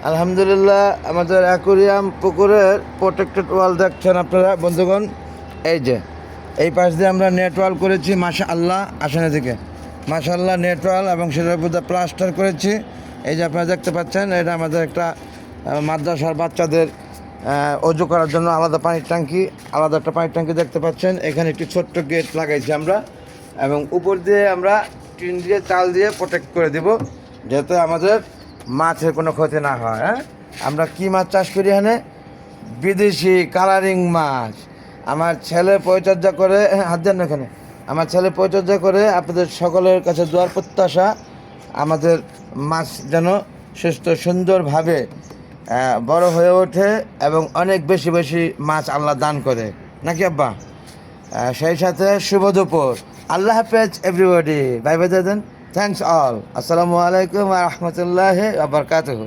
আলহামদুলিল্লাহ, আমাদের অ্যাকোরিয়াম পুকুরের প্রোটেক্টেড ওয়াল দেখছেন আপনারা বন্ধুগণ। এই যে এই পাশ দিয়ে আমরা নেট ওয়াল করেছি, মাশাআল্লাহ, আসেন এদিকে, মাশাআল্লাহ নেট ওয়াল, এবং সেটার উপর প্লাস্টার করেছি। এই যে আপনারা দেখতে পাচ্ছেন, এটা আমাদের একটা মাদ্রাসার বাচ্চাদের অজু করার জন্য আলাদা পানির ট্যাঙ্কি, আলাদা একটা পানির ট্যাঙ্কি দেখতে পাচ্ছেন। এখানে একটি ছোট্ট গেট লাগাইছি আমরা, এবং উপর দিয়ে আমরা টিন দিয়ে চাল দিয়ে প্রোটেক্ট করে দেব, যাতে আমাদের মাছের কোনো ক্ষতি না হয়। হ্যাঁ, আমরা কি মাছ চাষ করি এখানে? বিদেশি কালারিং মাছ। আমার ছেলে পরিচর্যা করে, হাত দেন না এখানে, আমার ছেলে পরিচর্যা করে। আপনাদের সকলের কাছে দোয়ার প্রত্যাশা, আমাদের মাছ যেন সুস্থ সুন্দরভাবে বড় হয়ে ওঠে এবং অনেক বেশি বেশি মাছ আল্লাহ দান করে, নাকি আব্বা? সেই সাথে শুভ দুপুর, আল্লাহ হাফেজ এভরিবডি, বাই বাই দেন, থ্যাংকস অল, আসসালামু আলাইকুম ওয়া রাহমাতুল্লাহি ওয়া বারাকাতুহু।